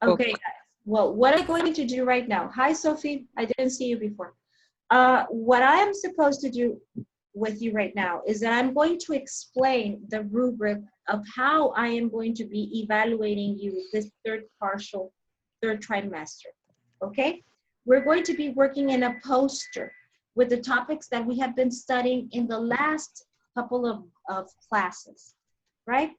Okay, guys. Well, what I'm going to do right now. Hi, Sophie. I didn't see you before. What I am supposed to do with you right now is that I'm going to explain the rubric of how I am going to be evaluating you this third trimester. Okay? We're going to be working in a poster with the topics that we have been studying in the last couple of classes, right?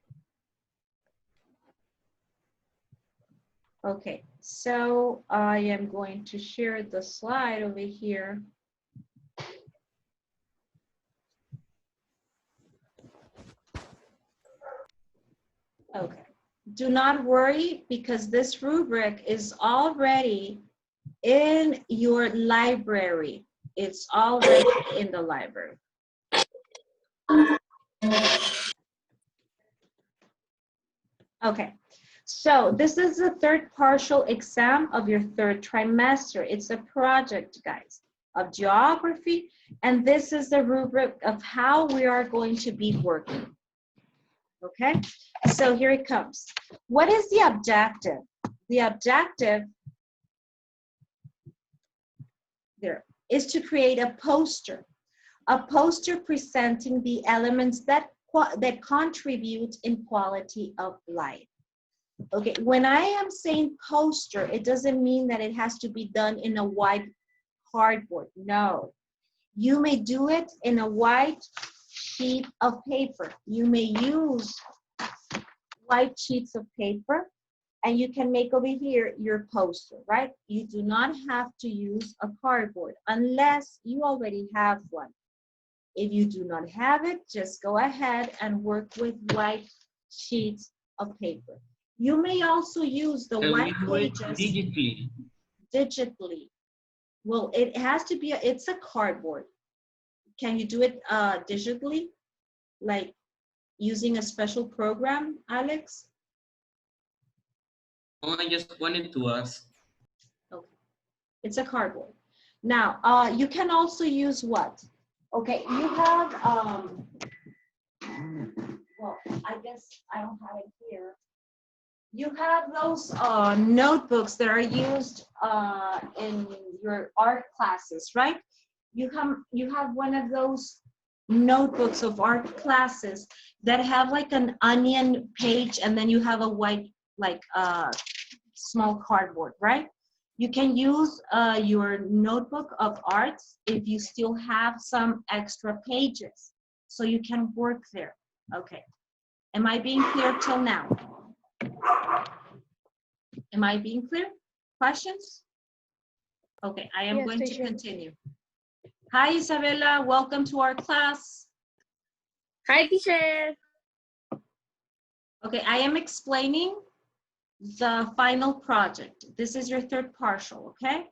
Okay, so I am going to share the slide over here. Okay, do not worry because this rubric is already in your library. It's already in the library. Okay, so this is the third partial exam of your third trimester. It's a project, guys, of geography, and this is the rubric of how we are going to be working. Okay, so here it comes. What is the objective? The objective there is to create a poster presenting the elements that contribute in quality of life. Okay, when I am saying poster, it doesn't mean that it has to be done in a white cardboard. No, you may do it in a white sheet of paper. You may use white sheets of paper, and you can make over here your poster, right? You do not have to use a cardboard unless you already have one. If you do not have it, just go ahead and work with white sheets of paper. You may also use the white pages digitally. Well, it has to be, it's a cardboard. Can you do it digitally? Like using a special program, Alex? Oh, I just wanted to ask. Okay, it's a cardboard. Now, you can also use what? Okay, you have, well, I guess I don't have it here. You have those notebooks that are used in your art classes, right? You have one of those notebooks of art classes that have like an onion page, and then you have a white, like small cardboard, right? You can use your notebook of arts if you still have some extra pages, so you can work there. Okay, am I being clear till now? Am I being clear? Questions? Okay, I am going to continue. Hi, Isabella. Welcome to our class. Hi, teacher. Okay, I am explaining the final project. This is your third partial, okay?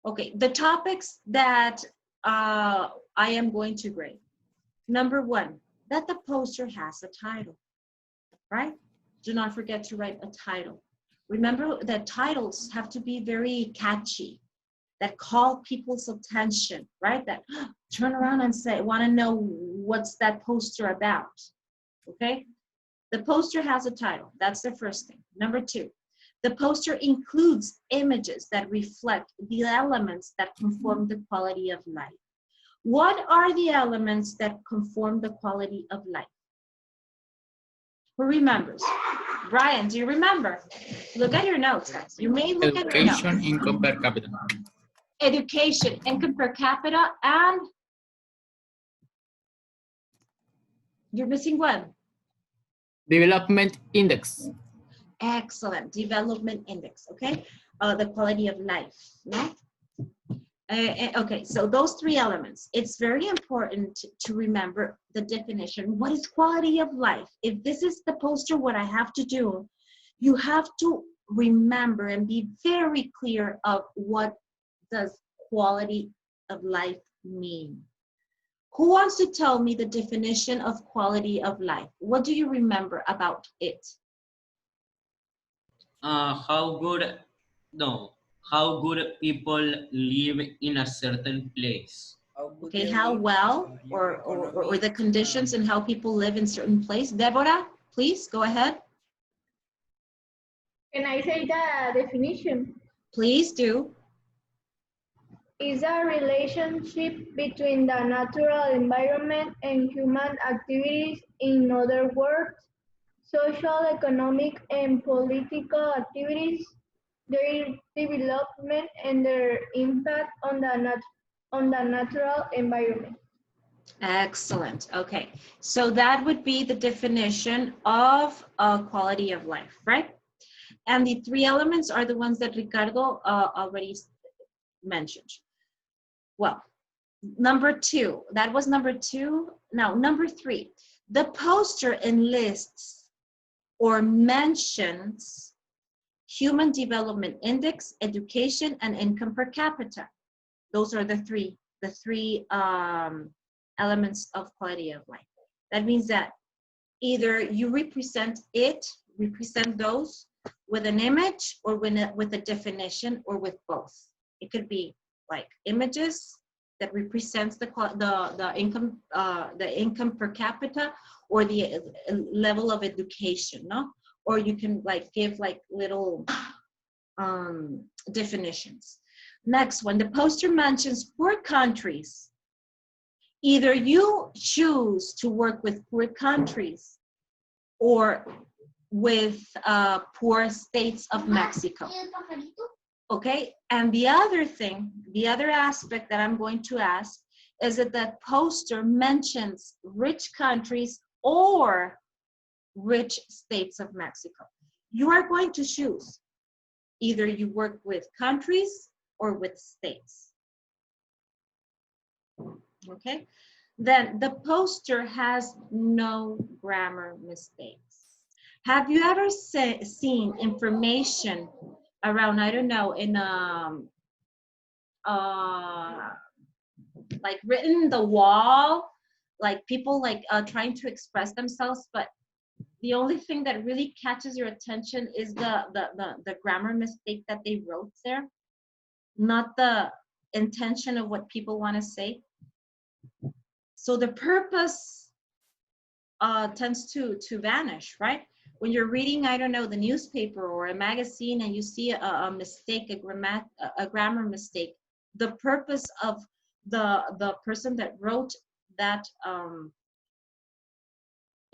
Okay, the topics that I am going to grade. Number one, that the poster has a title, right? Do not forget to write a title. Remember that titles have to be very catchy, that call people's attention, right? That turn around and say, want to know what's that poster about, okay? The poster has a title. That's the first thing. Number two, the poster includes images that reflect the elements that conform the quality of life. What are the elements that conform the quality of life? Who remembers? Brian, do you remember? Look at your notes, guys. You may look at your notes. Education, income per capita. Education, income per capita, and you're missing one. Development index. Excellent. Development index, okay? The quality of life, no? Okay, so those three elements. It's very important to remember the definition. What is quality of life? If this is the poster, what I have to do, you have to remember and be very clear of what does quality of life mean. Who wants to tell me the definition of quality of life? What do you remember about it? How good people live in a certain place. Okay, how well, or the conditions and how people live in certain place. Deborah, please go ahead. Can I say the definition? Please do. Is a relationship between the natural environment and human activities. In other words, social, economic, and political activities, their development and their impact on the natural environment. Excellent. Okay. So that would be the definition of quality of life, right? And the three elements are the ones that Ricardo already mentioned. Well, number two, that was number two. Now, number three, the poster enlists or mentions Human Development Index, education, and income per capita. Those are the three elements of quality of life. That means that either you represent those with an image or with a definition or with both. It could be like images that represents the income per capita or the level of education, no? Or you can like give like little definitions. Next one, the poster mentions poor countries. Either you choose to work with poor countries or with poor states of Mexico. Okay, and the other thing, the other aspect that I'm going to ask is that that poster mentions rich countries or rich states of Mexico. You are going to choose. Either you work with countries or with states. Okay, then the poster has no grammar mistakes. Have you ever seen information around, I don't know, in like written in the wall, like people like trying to express themselves, but the only thing that really catches your attention is the grammar mistake that they wrote there, not the intention of what people want to say. So the purpose tends to vanish, right? When you're reading, I don't know, the newspaper or a magazine and you see a mistake, a grammar mistake, the purpose of the person that wrote that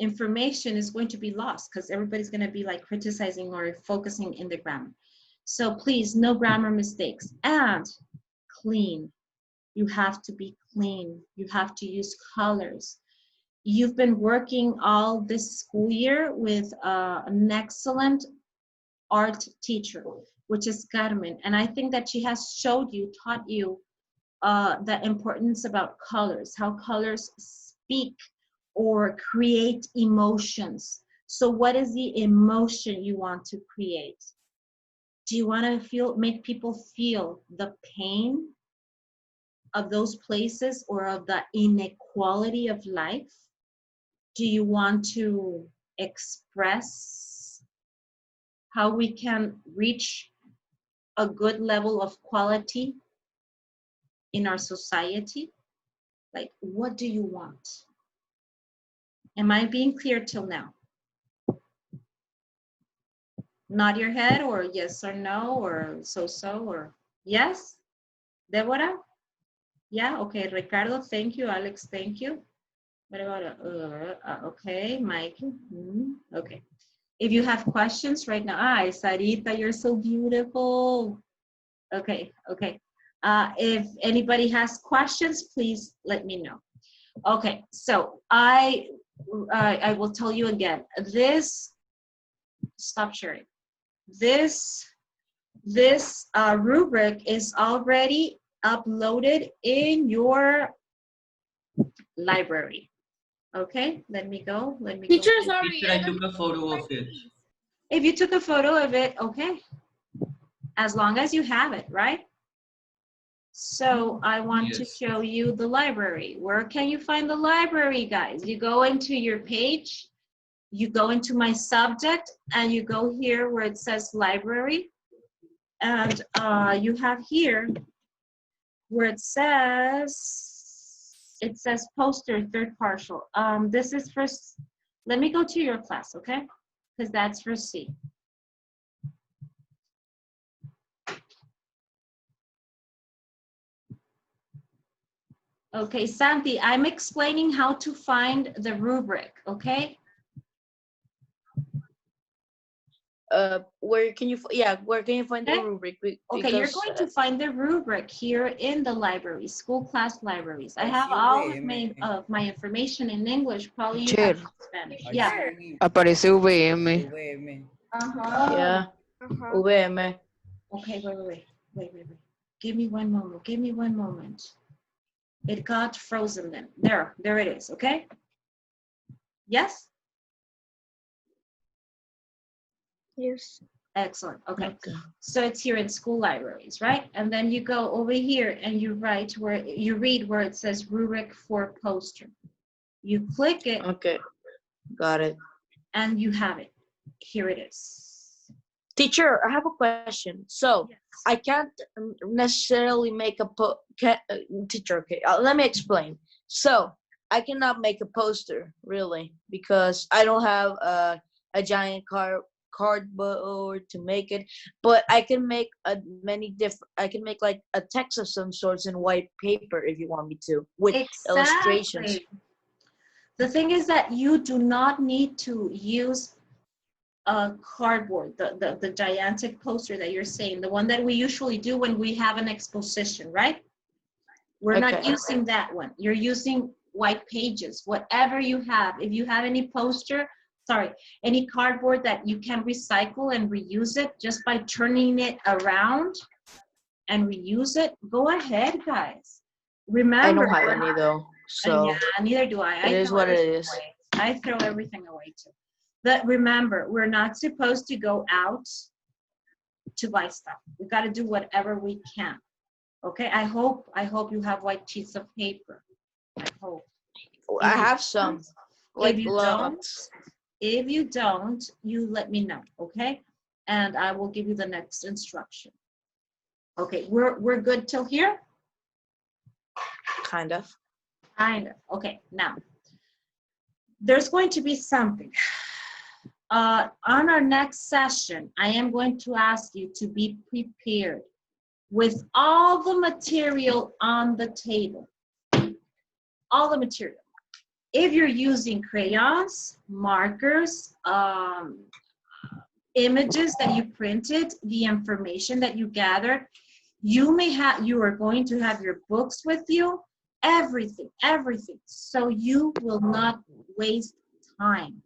information is going to be lost because everybody's going to be like criticizing or focusing in the grammar. So please, no grammar mistakes. And clean. You have to be clean. You have to use colors. You've been working all this school year with an excellent art teacher, which is Carmen. And I think that she has taught you the importance about colors, how colors speak or create emotions. So what is the emotion you want to create? Do you want to make people feel the pain of those places or of the inequality of life? Do you want to express how we can reach a good level of quality in our society? Like, what do you want? Am I being clear till now? Nod your head or yes or no or so or yes? Deborah? Yeah, okay. Ricardo, thank you. Alex, thank you. What about, okay, Mike? Okay. If you have questions right now, Sarita, you're so beautiful. Okay, okay. If anybody has questions, please let me know. Okay, so I will tell you again, stop sharing. This rubric is already uploaded in your library. Okay, let me go. Teacher, sorry. Teacher, I took a photo of it. If you took a photo of it, okay. As long as you have it, right? So I want to show you the library. Where can you find the library, guys? You go into your page, you go into my subject, and you go here where it says library. And you have here where it says poster, third partial. This is let me go to your class, okay? Because that's for C. Okay, Santi, I'm explaining how to find the rubric, okay? Where can you find the Okay. rubric? Okay, you're Because going to find the rubric here in the library, school class libraries. I have all of my information in English, probably you have in Spanish. Yeah. Aparece VM. yeah, VM. Okay, wait. Give me one moment. It got frozen then. There it is, okay? Yes? Yes. Excellent, okay. Okay. So it's here in school libraries, right? And then you go over here and you read where it says rubric for poster. You click it Okay. Got it. and you have it. Here it is. Teacher, I have a question. So Yes. I can't necessarily make a teacher. Okay, let me explain. So I cannot make a poster really because I don't have a giant cardboard to make it. But I can make I can make like a text of some sorts in white paper if you want me to with illustrations. Exactly. The thing is that you do not need to use a cardboard, the gigantic poster that you're saying, the one that we usually do when we have an exposition, right? We're not Okay. using that one. You're using white pages, whatever you have. If you have any any cardboard that you can recycle and reuse it just by turning it around and reuse it, go ahead, guys. Remember, I don't have any though, so yeah, neither do I. it is what it is. I throw everything away too. But remember, we're not supposed to go out to buy stuff. We got to do whatever we can. Okay, I hope you have white sheets of paper. I hope. I have some, like if you lots. if you don't, you let me know, okay? And I will give you the next instruction. Okay, we're good till here? Kind of. Kind of. Okay, now there's going to be something. On our next session, I am going to ask you to be prepared with all the material on the table. All the material. If you're using crayons, markers, images that you printed, the information that you gathered, you are going to have your books with you, everything. So you will not waste time.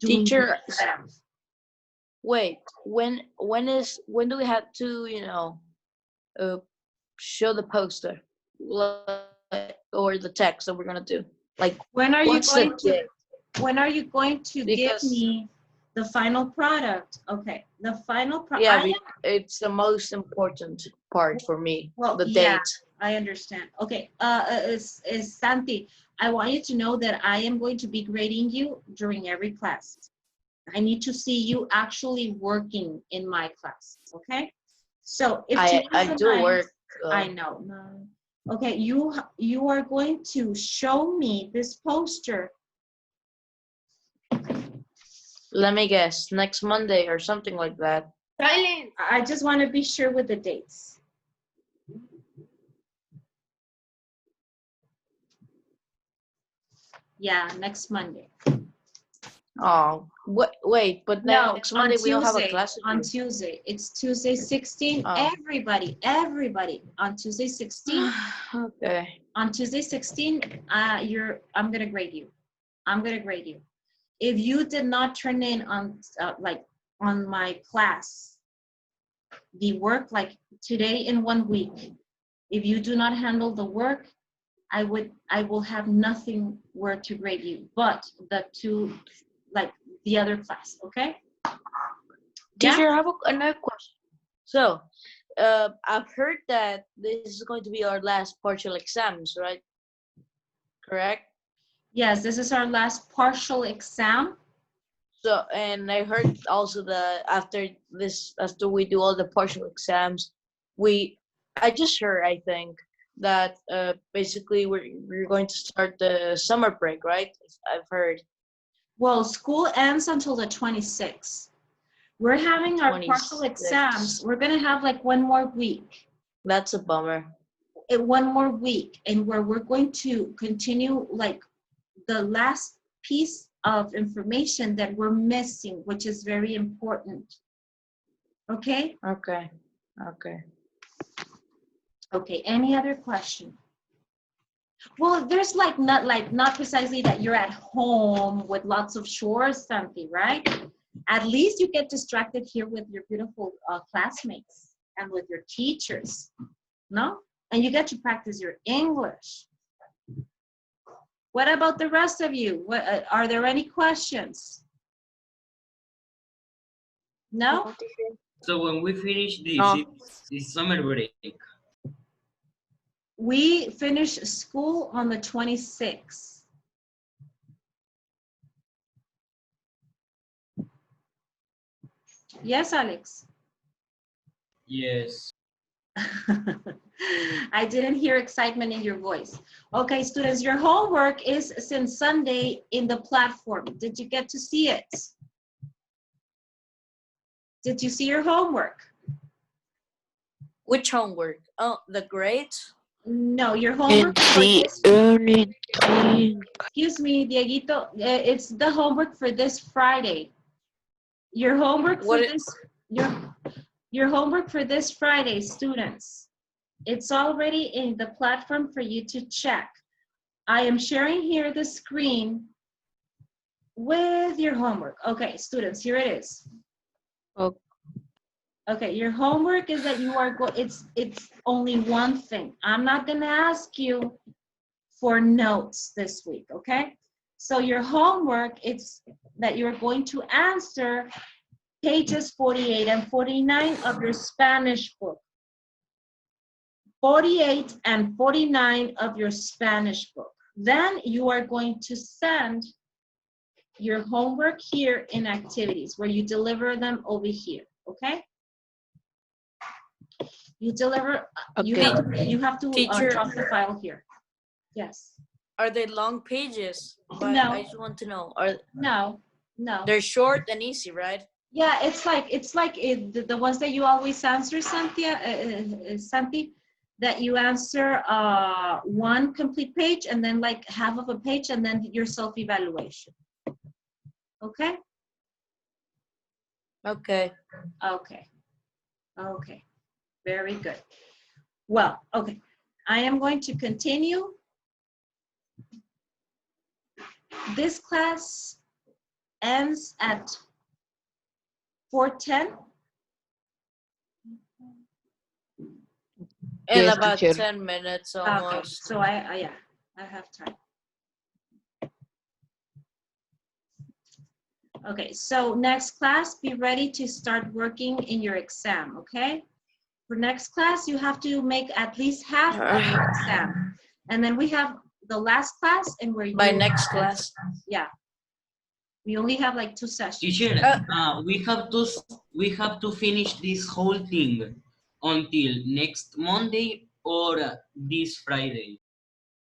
Teacher, wait, when do we have to, show the poster or the text that we're gonna do? Like, when are you going to date? give me the final product? Okay, the final product. Yeah, it's the most important part for me. Well, the yeah, date. I understand. Okay, is Santi, I want you to know that I am going to be grading you during every class. I need to see you actually working in my class, okay? So if I do work. I know. No. Okay, you are going to show me this poster. Let me guess, next Monday or something like that. Silence. I just want to be sure with the dates. Yeah, next Monday. Oh, wait, but No, next Monday we don't have a class. On Tuesday. It's Tuesday 16. Oh. Everybody on Tuesday 16. Okay. On Tuesday 16, I'm gonna grade you. If you did not turn in on my class, the work like today in 1 week, if you do not handle the work, I will have nothing where to grade you, but the other class, okay? Teacher, I have another question. So, I've heard that this is going to be our last partial exams, right? Correct? Yes, this is our last partial exam. So, and I heard also that after we do all the partial exams, I just heard, I think, that basically we're going to start the summer break, right? I've heard. Well, school ends until the 26th. We're having our partial 26. exams. We're gonna have like 1 more week. That's a bummer. one more week, and where we're going to continue like the last piece of information that we're missing, which is very important. Okay? Okay. Okay. Okay, any other question? Well, there's not precisely that you're at home with lots of chores, something, right? At least you get distracted here with your beautiful classmates and with your teachers, no? And you get to practice your English. What about the rest of you? What, are there any questions? No? So when we finish this, No. it's summer break. We finish school on the 26th. Yes, Alex? Yes. I didn't hear excitement in your voice. Okay, students, your homework is since Sunday in the platform. Did you get to see it? Did you see your homework? Which homework? Oh, the grades? No, your And homework for the this, early thing. excuse me, Dieguito, it's the homework for this Friday. Your homework for What this, your homework for this Friday, students. It's already in the platform for you to check. I am sharing here the screen with your homework. Okay, students, here it is. Okay. Okay, your homework is that you are it's only one thing. I'm not gonna ask you for notes this week, okay? So your homework, it's that you're going to answer pages 48 and 49 of your Spanish book. 48 and 49 of your Spanish book. Then you are going to send your homework here in activities where you deliver them over here, okay? You deliver, you Okay. have to Teacher. drop the file here. Yes. Are they long pages? But No. I just want to know. Are No. they're short and easy, right? Yeah, it's like the ones that you always answer, Cynthia, Santi, that you answer one complete page and then like half of a page and then your self-evaluation. Okay? Okay. Okay. Okay. Very good. Well, okay. I am going to continue. This class ends at 4:10. In Yes, about teacher. 10 minutes Okay, almost. so I have time. Okay, so next class, be ready to start working in your exam, okay? For next class, you have to make at least half of your exam. And then we have the last class and where you... By next class. Yeah. We only have like 2 sessions. Teacher, we have to finish this whole thing until next Monday or this Friday.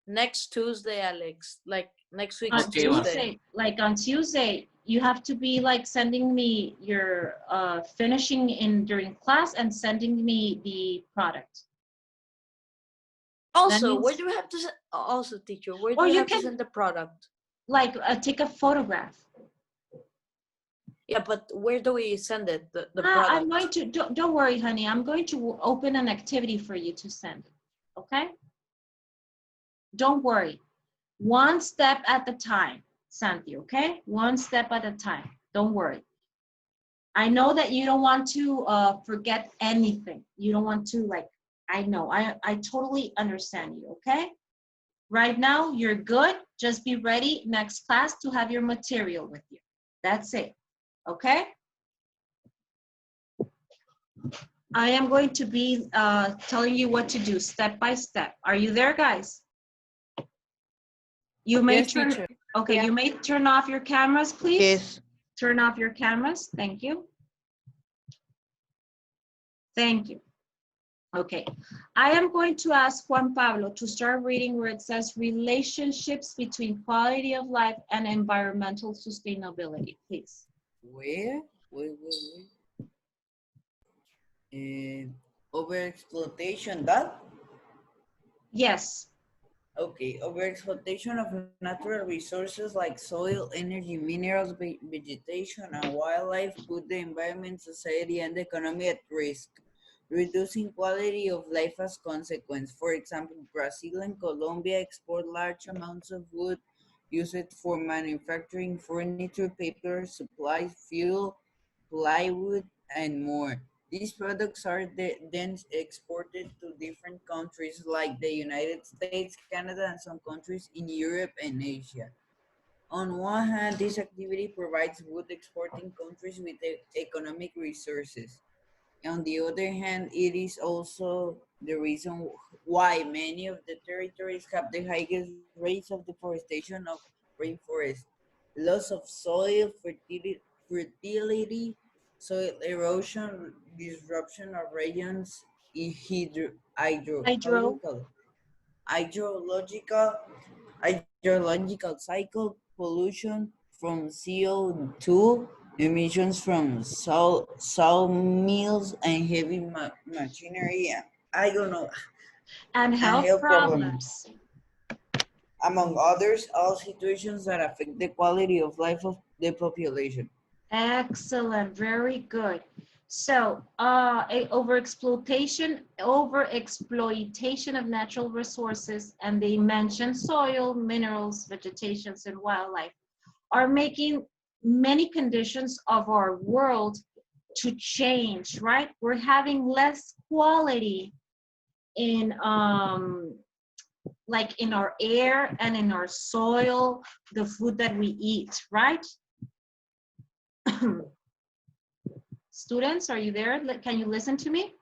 Next Tuesday, Alex. Like next week's On Okay, Tuesday. Tuesday, on Tuesday, you have to be like sending me your finishing in during class and sending me the product. Also, means- where do we have to also, teacher, where do Or you you have to can- send the product? Like take a photograph. Yeah, but where do we send it? The I'm product. going to, don't worry, honey. I'm going to open an activity for you to send. Okay? Don't worry. One step at a time, Santi, okay? One step at a time. Don't worry. I know that you don't want to forget anything. You don't want to like, I know, I totally understand you, okay? Right now, you're good. Just be ready next class to have your material with you. That's it, okay? I am going to be telling you what to do step by step. Are you there, guys? You may Yes, turn, teacher. okay, Yeah. you may turn off your cameras, please. Yes. Turn off your cameras. Thank you. Thank you. Okay. I am going to ask Juan Pablo to start reading where it says relationships between quality of life and environmental sustainability, please. Where? Wait. Overexploitation, that? Yes. Okay, overexploitation of natural resources like soil, energy, minerals, vegetation, and wildlife put the environment, society, and the economy at risk, reducing quality of life as consequence. For example, Brazil and Colombia export large amounts of wood used for manufacturing furniture, paper, supplies, fuel, plywood, and more. These products are then exported to different countries like the United States, Canada, and some countries in Europe and Asia. On one hand, this activity provides wood exporting countries with economic resources. On the other hand, it is also the reason why many of the territories have the highest rates of deforestation of rainforests, loss of soil fertility, soil erosion, disruption of regions, how do you Hydro. call it? hydrological, hydrological cycle, pollution from CO2, emissions from sawmills and heavy machinery. I don't know, And and health health problems, problems. among others, all situations that affect the quality of life of the population. Excellent, very good. So, overexploitation of natural resources, and they mention soil, minerals, vegetations, and wildlife, are making many conditions of our world to change, right? We're having less quality in like in our air and in our soil, the food that we eat, right? Students, are you there? Can you listen to me?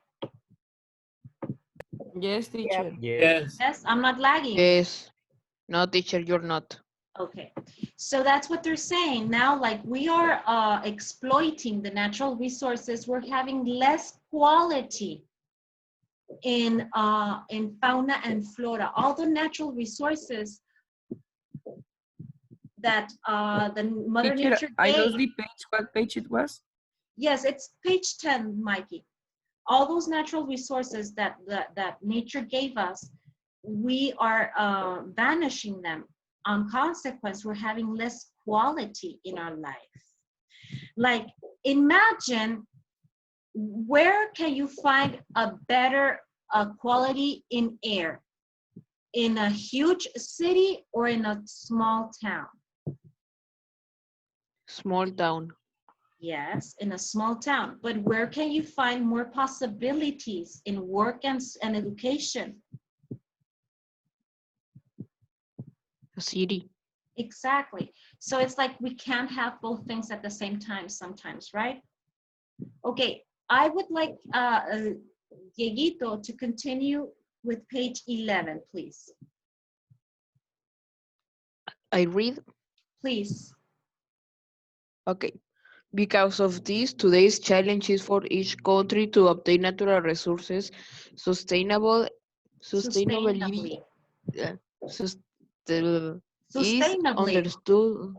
Yes, teacher. Yes. Yes, I'm not lagging. Yes. No, teacher, you're not. Okay, so that's what they're saying. Now, like we are exploiting the natural resources, we're having less quality in fauna and flora. All the natural resources that the Mother Teacher, Nature I gave. lost the page. What page it was? Yes, it's page 10, Mikey. All those natural resources that nature gave us, we are vanishing them. On consequence, we're having less quality in our life. Like, imagine, where can you find a better quality in air? In a huge city or in a small town? Small town. Yes, in a small town. But where can you find more possibilities in work and education? A city. Exactly. So it's like we can't have both things at the same time sometimes, right? Okay, I would like Dieguito to continue with page 11, please. I read. Please. Okay. Because of this, today's challenge is for each country to obtain natural resources sustainably Sustainably. sus- the- is Sustainably. understood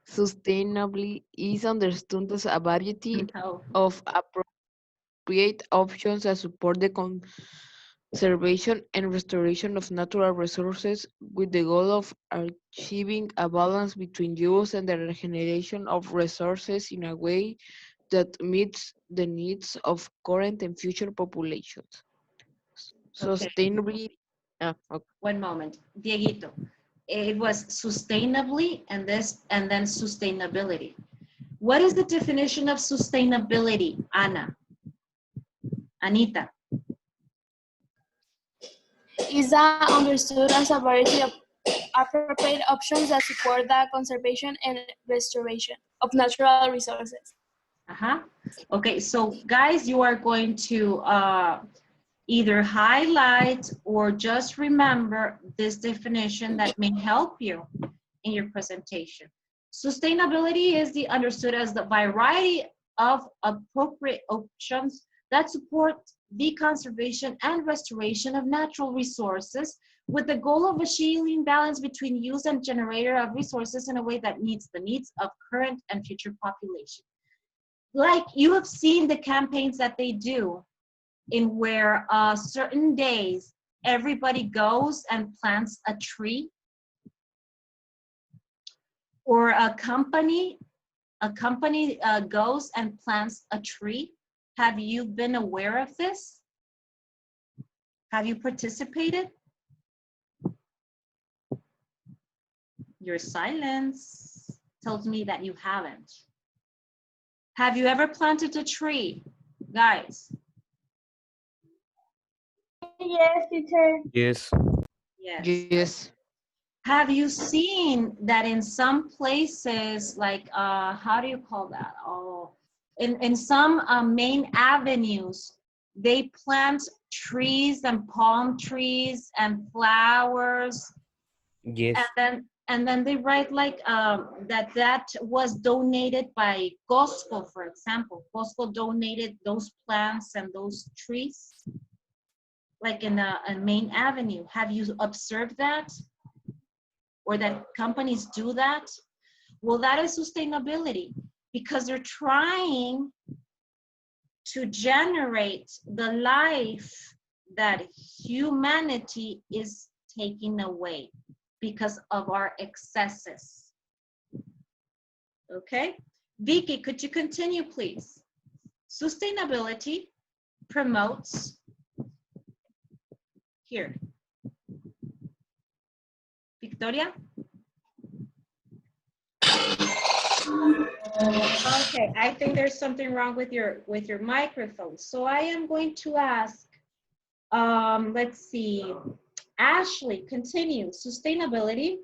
sustainably is understood as a variety No. of appropriate options that support the conservation and restoration of natural resources with the goal of achieving a balance between use and the regeneration of resources in a way that meets the needs of current and future populations. Okay, Sustainably, okay. 1 moment. Dieguito. It was sustainably and then sustainability. What is the definition of sustainability, Anita? Is understood as a variety of appropriate options that support the conservation and restoration of natural resources. Okay, so guys, you are going to either highlight or just remember this definition that may help you in your presentation. Sustainability is understood as the variety of appropriate options that support the conservation and restoration of natural resources with the goal of achieving balance between use and generator of resources in a way that meets the needs of current and future population. Like you have seen the campaigns that they do in where certain days everybody goes and plants a tree? Or a company goes and plants a tree? Have you been aware of this? Have you participated? Your silence tells me that you haven't. Have you ever planted a tree, guys? Yes, teacher. Yes. Yes. Yes. Have you seen that in some places, like, how do you call that? Oh, in some main avenues, they plant trees and palm trees and flowers, Yes. and then they write like that was donated by Costco, for example. Costco donated those plants and those trees, like in a main avenue. Have you observed that? Or that companies do that? Well, that is sustainability, because they're trying to generate the life that humanity is taking away because of our excesses. Okay? Vicky, could you continue, please? Sustainability promotes, here. Victoria? Okay, I think there's something wrong with your microphone. So I am going to ask, let's see, Ashley, continue. Sustainability.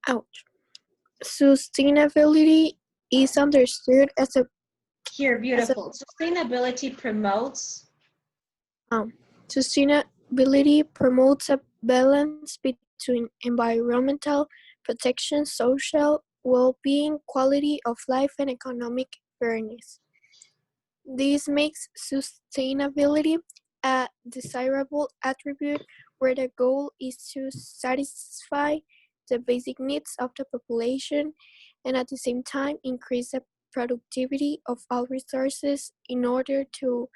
Ouch. Sustainability is understood as a Here, beautiful. Sustainability promotes. Sustainability promotes a balance between environmental protection, social well-being, quality of life, and economic fairness. This makes sustainability a desirable attribute where the goal is to satisfy the basic needs of the population and at the same time increase the productivity of all resources in order to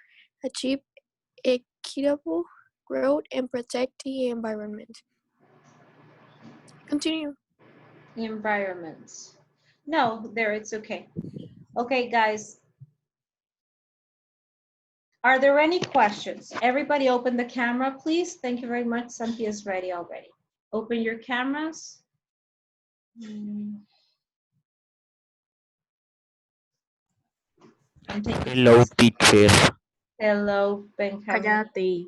achieve equitable growth and protect the environment. Continue. Environment. No, there, it's okay. Okay, guys. Are there any questions? Everybody open the camera, please. Thank you very much. Cynthia is ready already. Open your cameras. Hello, teacher. Hello, Benjamin. Cállate.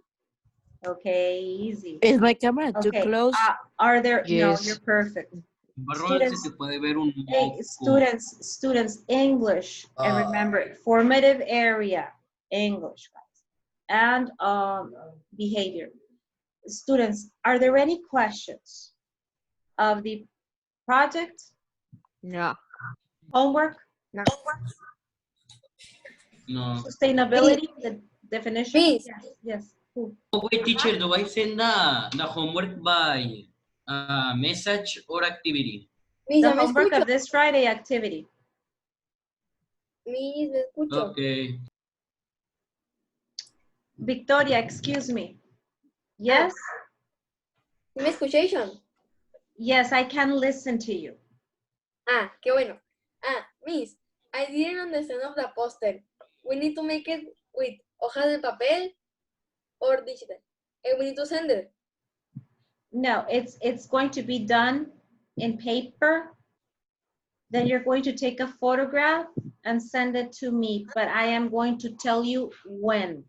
Okay, easy. Is my camera too Okay, close? are there, Yes. no, you're perfect. Barrón, se te puede ver un Hey, moco. students, English, and remember, formative area, English, guys, and behavior. Students, are there any questions of the project? No. Homework? No. No. Sustainability, the definition? Miss. Yes, yes. Who? Oh, wait, teacher, do I send the homework by message or activity? Miss, The ya me homework escucho. of this Friday activity. Miss, me escucho. Okay. Victoria, excuse me. Yes? ¿Sí me escuchation? Yes, I can listen to you. Qué bueno. Miss, I didn't understand of the poster. We need to make it with hojas de papel or digital. And we need to send it. No, it's going to be done in paper. Then you're going to take a photograph and send it to me, but I am going to tell you when.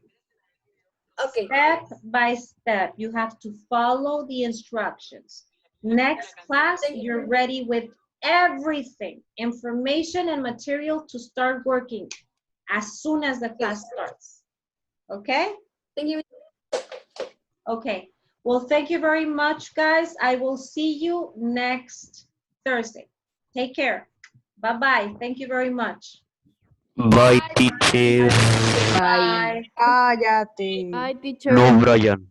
Okay. Step by step, you have to follow the instructions. Next class, you're ready with everything, information and material to start working as soon as the class starts. Okay? Thank you. Okay. Well, thank you very much, guys. I will see you next Thursday. Take care. Bye-bye. Thank you very much. Bye, teacher. Bye. Cállate. Bye, teacher. No, Brian.